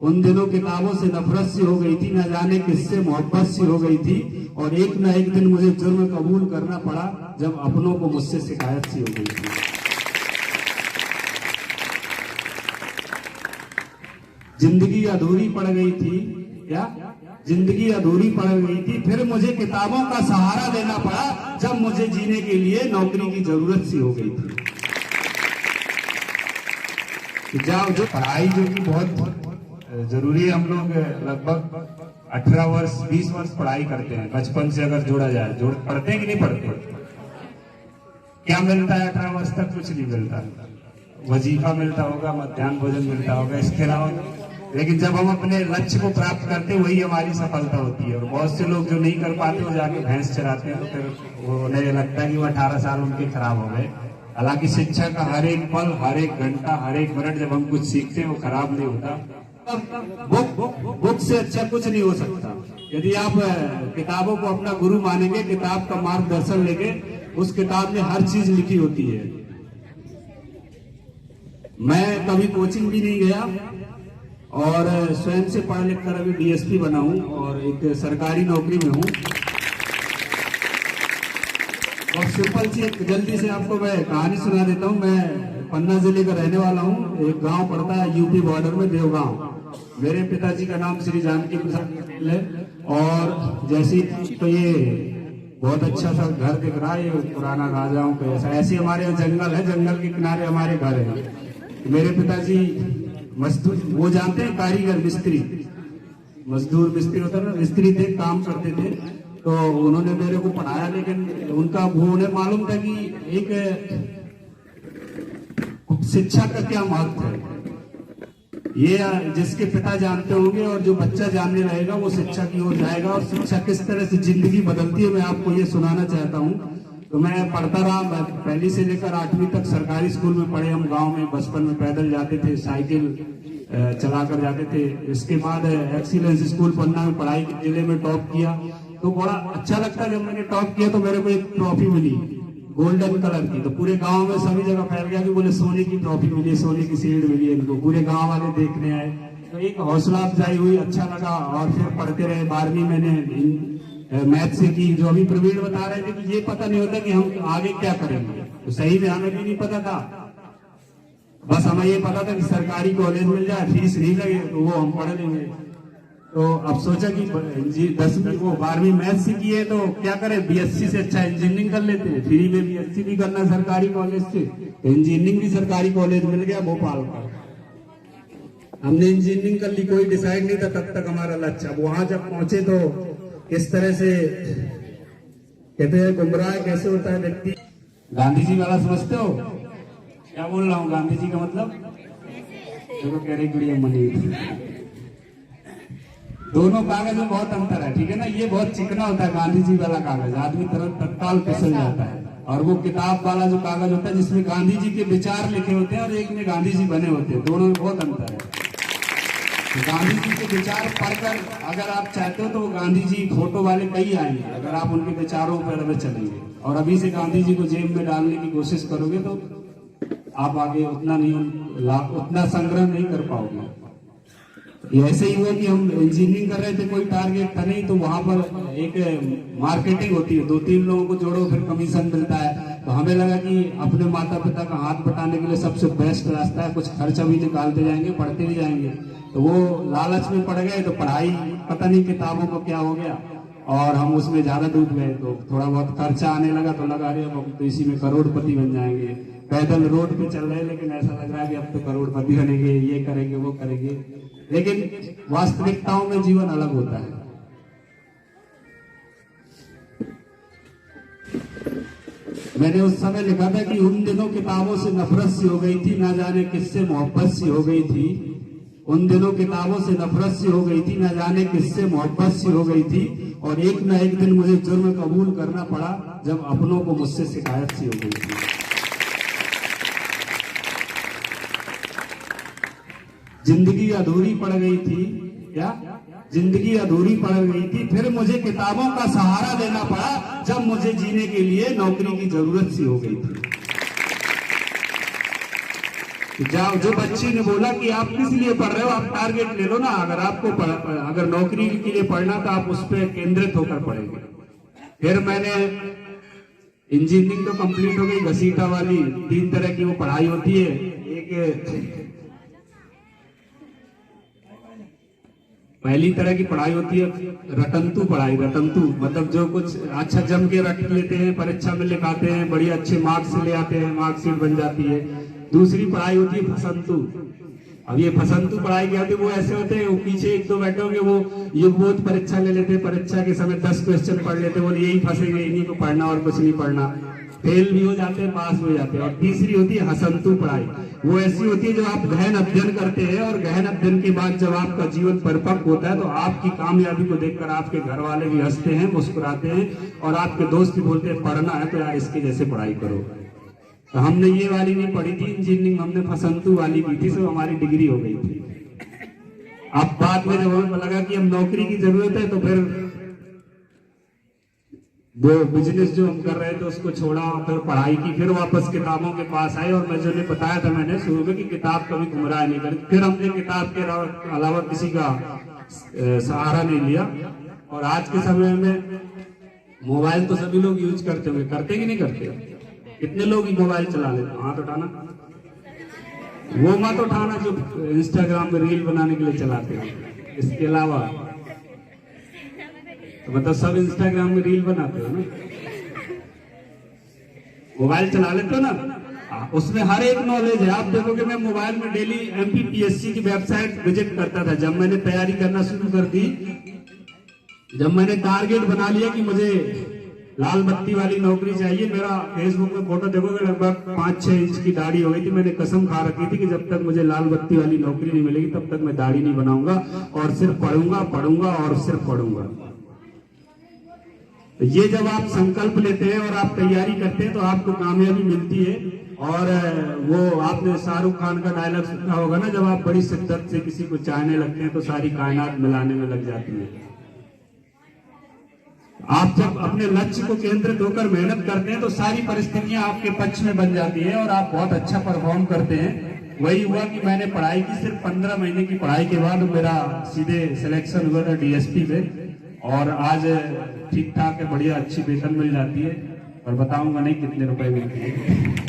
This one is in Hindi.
उन दिनों किताबों से नफरत सी हो गई थी, न जाने किससे मोहब्बत सी हो गई थी। और एक न एक दिन मुझे जुर्म कबूल करना पड़ा, जब अपनों को मुझसे शिकायत सी हो गई थी। जिंदगी अधूरी पड़ गई थी, क्या जिंदगी अधूरी पड़ गई थी, फिर मुझे किताबों का सहारा लेना पड़ा, जब मुझे जीने के लिए नौकरी की जरूरत सी हो गई थी। जाओ, जो पढ़ाई जो कि बहुत जरूरी है, हम लोग लगभग 18 वर्ष 20 वर्ष पढ़ाई करते हैं। बचपन से अगर जोड़ा जाए, पढ़ते हैं कि नहीं पढ़ते? क्या मिलता है 18 वर्ष तक? कुछ नहीं मिलता। वजीफा मिलता होगा, मध्याह्न भोजन मिलता होगा, इसके अलावा। लेकिन जब हम अपने लक्ष्य को प्राप्त करते हैं, वही हमारी सफलता होती है। और बहुत से लोग जो नहीं कर पाते, वो जाके भैंस चराते हैं, तो फिर उन्हें लगता है कि वो 18 साल उनके खराब हो गए। हालांकि शिक्षा का हर एक पल, हर एक घंटा, हर एक मिनट जब हम कुछ सीखते हैं, वो खराब नहीं होता। बुक से अच्छा कुछ नहीं हो सकता। यदि आप किताबों को अपना गुरु मानेंगे, किताब का मार्गदर्शन लेंगे, उस किताब में हर चीज लिखी होती है। मैं कभी कोचिंग भी नहीं गया और स्वयं से पढ़ लिख कर अभी डीएसपी बना हूं और एक सरकारी नौकरी में हूं। और सिंपल सी एक जल्दी से आपको मैं कहानी सुना देता हूं। मैं पन्ना जिले का रहने वाला हूं। एक गांव पड़ता है यूपी बॉर्डर में, देवगांव। मेरे पिताजी का नाम श्री जानकी प्रसाद है। और जैसी तो ये बहुत अच्छा सा घर दिख रहा है, ये पुराना राजाओं का ऐसे हमारे यहाँ जंगल है, जंगल के किनारे हमारे घर है। मेरे पिताजी मजदूर, वो जानते हैं, कारीगर, मिस्त्री, मजदूर मिस्त्री होता है ना, मिस्त्री थे, काम करते थे। तो उन्होंने मेरे को पढ़ाया, लेकिन उनका वो उन्हें मालूम था कि एक शिक्षा का क्या महत्व है। ये जिसके पिता जानते होंगे और जो बच्चा जानने रहेगा, वो शिक्षा की ओर जाएगा। और शिक्षा किस तरह से जिंदगी बदलती है, मैं आपको ये सुनाना चाहता हूँ। तो मैं पढ़ता रहा, पहली से लेकर 8वीं तक सरकारी स्कूल में पढ़े। हम गांव में बचपन में पैदल जाते थे, साइकिल चलाकर जाते थे। इसके बाद एक्सीलेंस स्कूल पन्ना में पढ़ाई जिले में टॉप किया। तो बड़ा अच्छा लगता, जब मैंने टॉप किया तो मेरे को एक ट्रॉफी मिली गोल्डन कलर की। तो पूरे गांव में सभी जगह फैल गया कि बोले सोने की ट्रॉफी मिली, सोने की सील्ड मिली इनको। पूरे गांव वाले देखने आए, तो एक हौसला अफजाई हुई, अच्छा लगा। और फिर पढ़ते रहे। 12वीं मैंने मैथ से की। जो अभी प्रवीण बता रहे थे कि ये पता नहीं होता कि हम आगे क्या करेंगे, तो सही में हमें भी नहीं पता था। बस हमें ये पता था कि सरकारी कॉलेज मिल जाए, फीस नहीं लगे, तो वो हम पढ़ लेंगे। तो अब सोचा कि 12वीं मैथ से की है, तो क्या करें, बीएससी से अच्छा इंजीनियरिंग कर लेते हैं। फ्री में बीएससी भी करना सरकारी कॉलेज से, तो इंजीनियरिंग भी सरकारी कॉलेज मिल गया भोपाल का। हमने इंजीनियरिंग कर ली, कोई डिसाइड नहीं था तब तक हमारा लक्ष्य। अब वहां जब पहुंचे तो किस तरह से कहते हैं, गुमराह कैसे होता है व्यक्ति। गांधी जी वाला समझते हो क्या बोल रहा हूँ? गांधी जी का मतलब देखो, कह रही गुड़िया मनी। दोनों कागज में बहुत अंतर है, ठीक है ना। ये बहुत चिकना होता है गांधी जी वाला कागज, आदमी तुरंत तत्काल फिसल जाता है। और वो किताब वाला जो कागज होता है, जिसमें गांधी जी के विचार लिखे होते हैं, और एक में गांधी जी बने होते हैं, दोनों में बहुत अंतर है। तो गांधी जी के विचार पढ़कर अगर आप चाहते हो तो वो गांधी जी फोटो वाले कई आएंगे, अगर आप उनके विचारों पर चलेंगे। और अभी से गांधी जी को जेब में डालने की कोशिश करोगे तो आप आगे उतना संग्रह नहीं कर पाओगे। ऐसे ही हुआ कि हम इंजीनियरिंग कर रहे थे, कोई टारगेट था नहीं। तो वहां पर एक मार्केटिंग होती है, 2-3 लोगों को जोड़ो फिर कमीशन मिलता है। तो हमें लगा कि अपने माता पिता का हाथ बटाने के लिए सबसे बेस्ट रास्ता है, कुछ खर्चा भी निकालते जाएंगे, पढ़ते भी जाएंगे। तो वो लालच में पड़ गए, तो पढ़ाई पता नहीं किताबों को क्या हो गया, और हम उसमें ज्यादा डूब गए। तो थोड़ा बहुत खर्चा आने लगा, तो लगा रहे अब तो इसी में करोड़पति बन जाएंगे। पैदल रोड पे चल रहे, लेकिन ऐसा लग रहा है कि अब तो करोड़पति बनेंगे, ये करेंगे वो करेंगे। लेकिन वास्तविकताओं में जीवन अलग होता है। मैंने उस समय लिखा था कि उन दिनों किताबों से नफरत सी हो गई थी, ना जाने किससे मोहब्बत सी हो गई थी। उन दिनों किताबों से नफरत सी हो गई थी, ना जाने किससे मोहब्बत सी हो गई थी। और एक न एक दिन मुझे जुर्म कबूल करना पड़ा, जब अपनों को मुझसे शिकायत सी हो गई थी। जिंदगी अधूरी पड़ गई थी, क्या जिंदगी अधूरी पड़ गई थी, फिर मुझे किताबों का सहारा लेना पड़ा, जब मुझे जीने के लिए नौकरी की जरूरत सी हो गई थी। जाओ, जो बच्ची ने बोला कि आप किस लिए पढ़ रहे हो, आप टारगेट ले लो ना। अगर आपको अगर नौकरी के लिए पढ़ना तो आप उस पर केंद्रित होकर पढ़ेंगे। फिर मैंने इंजीनियरिंग तो कंप्लीट हो गई, घसीटा वाली 3 तरह की वो पढ़ाई होती है। एक पहली तरह की पढ़ाई होती है रटंतु पढ़ाई। रटंतु मतलब जो कुछ अच्छा जम के रट लेते हैं, परीक्षा में लिखाते हैं, बड़ी अच्छे मार्क्स ले आते हैं, मार्कशीट बन जाती है। दूसरी पढ़ाई होती है फसंतु। अब ये फसंतु पढ़ाई क्या होती है, वो ऐसे होते हैं, वो पीछे 1-2 बैठे होंगे, वो युगबोध परीक्षा ले लेते हैं, परीक्षा के समय 10 क्वेश्चन पढ़ लेते हैं, बोले यही फंसेंगे, इन्हीं को पढ़ना और कुछ नहीं पढ़ना, फेल भी हो जाते हैं, पास भी हो जाते हैं। और तीसरी होती है हसंतु पढ़ाई। वो ऐसी होती है जो आप गहन अध्ययन करते हैं, और गहन अध्ययन के बाद जब आपका जीवन परिपक्व होता है तो आपकी कामयाबी को देखकर आपके घर वाले भी हंसते हैं, मुस्कुराते हैं, और आपके दोस्त भी बोलते हैं पढ़ना है तो यार इसके जैसे पढ़ाई करो। तो हमने ये वाली नहीं पढ़ी थी इंजीनियरिंग, हमने फसंतु वाली की थी, तो हमारी डिग्री हो गई थी। अब बाद में जब हमें लगा कि हम नौकरी की जरूरत है तो फिर वो बिजनेस जो हम कर रहे थे उसको छोड़ा, फिर पढ़ाई की, फिर वापस किताबों के पास आए। और मैं जो ने बताया था मैंने शुरू में कि किताब कभी गुमराह नहीं करी, फिर हमने किताब के अलावा किसी का सहारा नहीं लिया। और आज के समय में मोबाइल तो सभी लोग यूज करते होंगे, करते कि नहीं करते? कितने लोग ही मोबाइल चला लेते? हाथ उठाना, वो मत उठाना जो इंस्टाग्राम में रील बनाने के लिए चलाते हैं। इसके अलावा तो मतलब सब इंस्टाग्राम में रील बनाते हो ना, मोबाइल चला लेते हो ना, उसमें हर एक नॉलेज है। आप देखोगे मैं मोबाइल में डेली MPPSC की वेबसाइट विजिट करता था। जब मैंने तैयारी करना शुरू कर दी, जब मैंने टारगेट बना लिया कि मुझे लाल बत्ती वाली नौकरी चाहिए, मेरा फेसबुक में फोटो देखोगे लगभग 5-6 इंच की दाढ़ी हो गई थी। मैंने कसम खा रखी थी कि जब तक मुझे लाल बत्ती वाली नौकरी नहीं मिलेगी तब तक मैं दाढ़ी नहीं बनाऊंगा, और सिर्फ पढ़ूंगा पढ़ूंगा और सिर्फ पढ़ूंगा। तो ये जब आप संकल्प लेते हैं और आप तैयारी करते हैं तो आपको कामयाबी मिलती है। और वो आपने शाहरुख खान का डायलॉग सुना होगा ना, जब आप बड़ी शिद्दत से किसी को चाहने लगते हैं तो सारी कायनात मिलाने में लग जाती है। आप जब अपने लक्ष्य को केंद्रित होकर मेहनत करते हैं तो सारी परिस्थितियां आपके पक्ष में बन जाती है और आप बहुत अच्छा परफॉर्म करते हैं। वही हुआ कि मैंने पढ़ाई की, सिर्फ 15 महीने की पढ़ाई के बाद मेरा सीधे सिलेक्शन हुआ था DSP पे, और आज ठीक ठाक है, बढ़िया अच्छी वेतन मिल जाती है, और बताऊंगा नहीं कितने रुपए मिलते हैं।